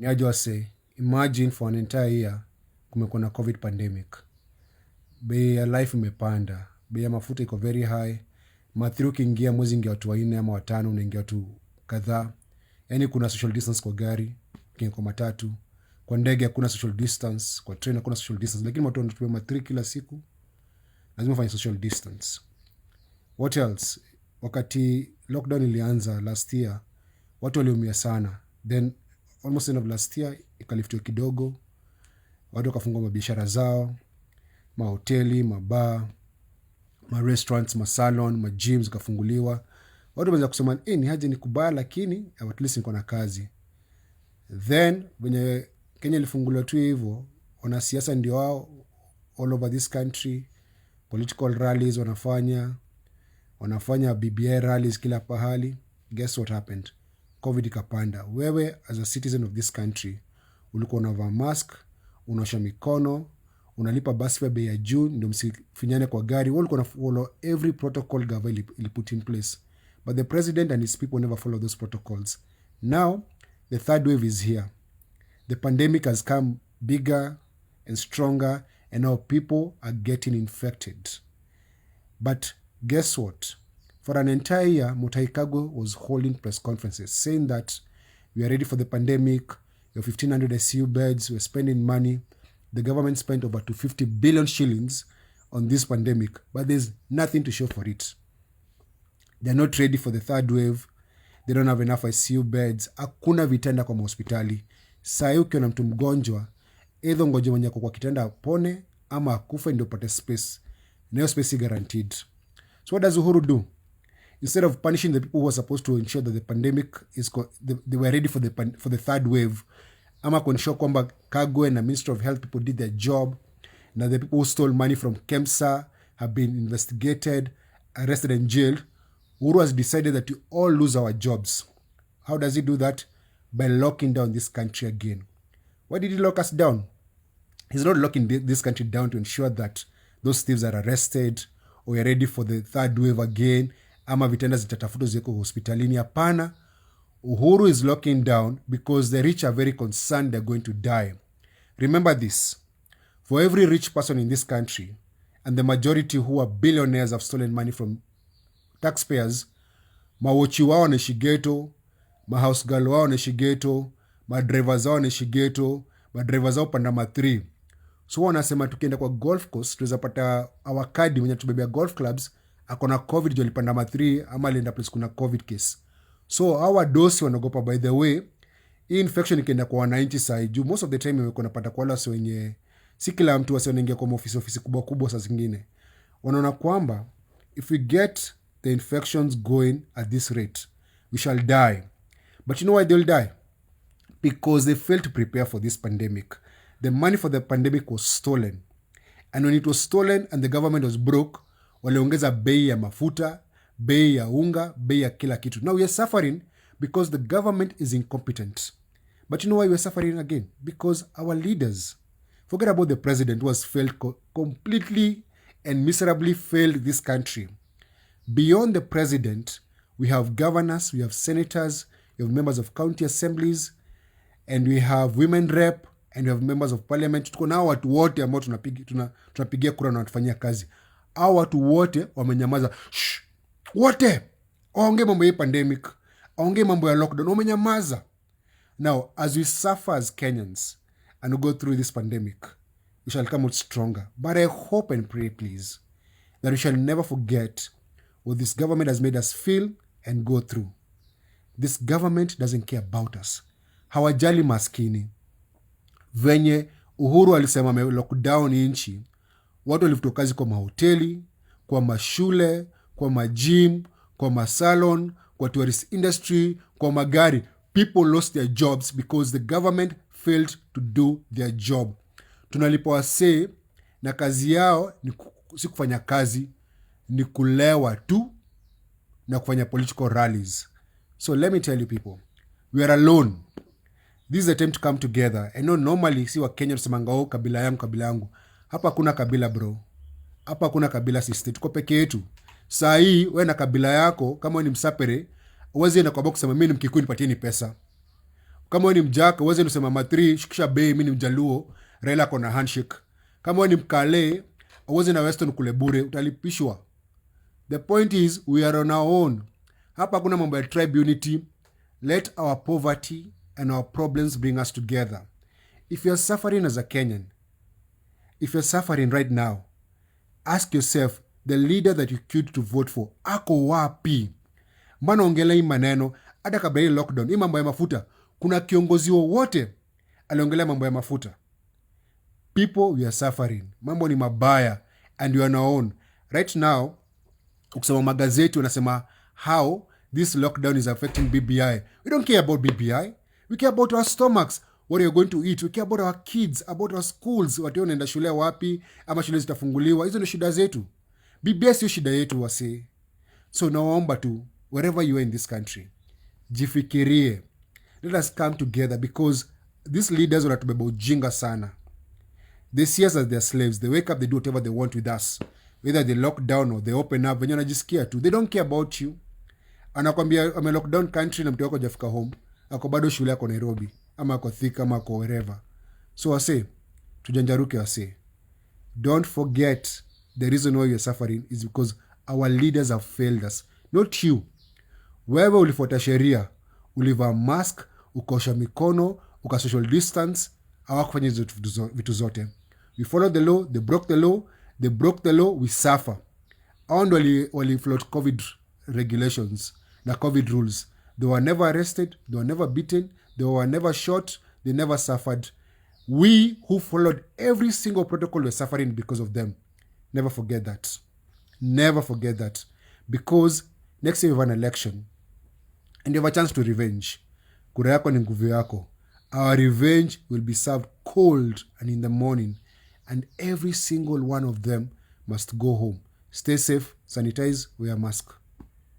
Niajo say, imagine for an entire year kumekuwa na COVID pandemic. Bei ya life imepanda, bei ya mafuta iko very high. Mathiri ukiingia mwezi ingia watu 4 ama 5, unaingia watu kadhaa. Yani kuna social distance kwa gari, kwa matatu. Kwa ndege hakuna social distance, kwa train hakuna social distance. Lakini watu wanatumia mathiri kila siku, lazima ufanye social distance. What else? Wakati lockdown ilianza last year, watu waliumia sana. Then almost end of last year ikaliftiwa kidogo, watu wakafungua mabiashara zao, mahoteli, mabar, restaurants, salon, gyms kafunguliwa. Watu wameanza kusema ni haje ni kubaya, lakini at least niko na kazi. Then wenye Kenya ilifunguliwa tu hivyo, wanasiasa ndio wao all over this country, political rallies wanafanya BBI rallies kila pahali. Guess what happened? COVID ikapanda. Wewe as a citizen of this country ulikuwa unavaa mask, unaosha mikono, unalipa bus fare bei ya juu ndio msifinyane kwa gari. Wewe ulikuwa follow every protocol government ili put in place. But the president and his people never follow those protocols. Now the third wave is here. The pandemic has come bigger and stronger, and now people are getting infected. But guess what? For an entire year, Mutahi Kagwe was holding press conferences saying that we are ready for the pandemic. We have 1,500 ICU beds. We're spending money. The government spent over 250 billion shillings on this pandemic, but there's nothing to show for it. They're not ready for the third wave. They don't have enough ICU beds. Hakuna vitanda kwa hospitali. Saa hii ukiona mtu mgonjwa, either ngoje mwenye kwa kitanda apone ama akufe ndio upate space. No space guaranteed. So what does Uhuru do? Instead of punishing the people who were supposed to ensure that the pandemic they were ready for the third wave, ama kuensure kwamba Kagwe and the Ministry of Health people did their job, now the people who stole money from KEMSA have been investigated, arrested and jailed, Uhuru has decided that we all lose our jobs. How does he do that? By locking down this country again. Why did he lock us down? He's not locking this country down to ensure that those thieves are arrested or we are ready for the third wave again, ama vitenda zitatafutwa ziko hospitalini. Hapana. Uhuru is locking down because the rich are very concerned they're going to die. Remember this. For every rich person in this country, and the majority who are billionaires have stolen money from taxpayers, mawochi wao wanaishi ghetto, mahouse girl wao wanaishi ghetto, madrivers wao wanaishi ghetto, madrivers wao panda ma3. So wanasema tukienda kwa golf course, tuweza pata awakadi mwenye tubebea golf clubs, akona COVID jo alipanda ma3 ama alienda place kuna COVID case. So hawa dosi wanagopa. By the way, hii infection ikienda kwa wananchi saa juu, most of the time imekuwa napata kwa wale wenye si kila mtu wanaingia kwa ofisi kubwa kubwa. Saa zingine wanaona kwamba if we get the infections going at this rate, we shall die. But you know why they'll die? Because they failed to prepare for this pandemic. The money for the pandemic was stolen. And when it was stolen and the government was broke, waliongeza bei ya mafuta, bei ya unga, bei ya kila kitu. Now we are suffering because the government is incompetent. But you know why we are suffering again? Because our leaders, forget about the president who has failed completely and miserably failed this country. Beyond the president, we have governors, we have senators, we have members of county assemblies, and we have women rep, and we have members of parliament. Tuko na watu wote ambao tunapigia kura na watufanyia kazi. Hao watu wote wamenyamaza. Wote waongee mambo ya pandemic, waongee mambo ya lockdown, wamenyamaza. Now, as we suffer as Kenyans and we go through this pandemic, we shall come out stronger. But I hope and pray, please, that we shall never forget what this government has made us feel and go through. This government doesn't care about us. Hawajali maskini. Venye Uhuru alisema me lockdown nchi, watu walifuta kazi kwa mahoteli, kwa mashule, kwa magym, kwa masalon, kwa tourist industry, kwa magari. People lost their jobs because the government failed to do their job. Tunalipa wasee na kazi yao si kufanya kazi, ni kulewa tu na kufanya political rallies. So let me tell you people, we are alone. This is a time to come together. I know normally si wa Kenya tusemanga kabila yangu. Hapa kuna kabila bro. Hapa kuna kabila sister. Tuko peke yetu. Saa hii wewe na kabila yako kama ni Msapere, uweze enda kwa box kusema mimi ni Mkikuyu nipatieni pesa. Kama wewe ni mjaka, uweze kusema matri shukisha bei, mimi ni mjaluo, Raila kona handshake. Kama wewe ni mkale, uweze na Western kule bure, utalipishwa. The point is, we are on our own. Hapa kuna mambo ya tribe unity. Let our poverty and our problems bring us together. If you're suffering as a Kenyan, if you're suffering right now, ask yourself, the leader that you queued to vote for, ako wapi? Mbona ongela hii maneno, hata kabla hii lockdown, hii mambo ya mafuta, kuna kiongozi wowote aliongelea mambo ya mafuta? People, we are suffering. Mambo ni mabaya and we are on our own. Right now, ukisoma magazeti wanasema how this lockdown is affecting BBI. We don't care about BBI. We care about our stomachs, what you're going to eat. We care about our kids, about our schools, watu wanaenda shule wapi, ama shule zitafunguliwa. Hizo ni shida zetu. BBI sio shida yetu wase. So naomba tu, wherever you are in this country, jifikirie. Let us come together because these leaders wanatubeba ujinga sana. They see us as their slaves. They wake up, they do whatever they want with us. Whether they lock down or they open up, wenye wanajisikia tu. They don't care about you. Anakwambia ame lockdown country na mtu wako hajafika home. Ako bado shule yako Nairobi. Ama ako Thika, ama ako wherever. So wase, tujanjaruke wase. Don't forget the reason why you're suffering is because our leaders have failed us. Not you. Wewe ulifuata sheria, ulivaa mask, ukosha mikono, uka social distance, hawakufanya hizo vitu zote. We followed the law, they broke the law, they broke the law, we suffer. Hao ndo wali float COVID regulations na COVID rules. They were never arrested, they were never beaten, they were never shot, they never suffered. We who followed every single protocol were suffering because of them. Never forget that. Never forget that. Because next year we have an election and you have a chance to revenge. Kura yako ni nguvu yako. Our revenge will be served cold and in the morning. And every single one of them must go home. Stay safe, sanitize, wear a mask.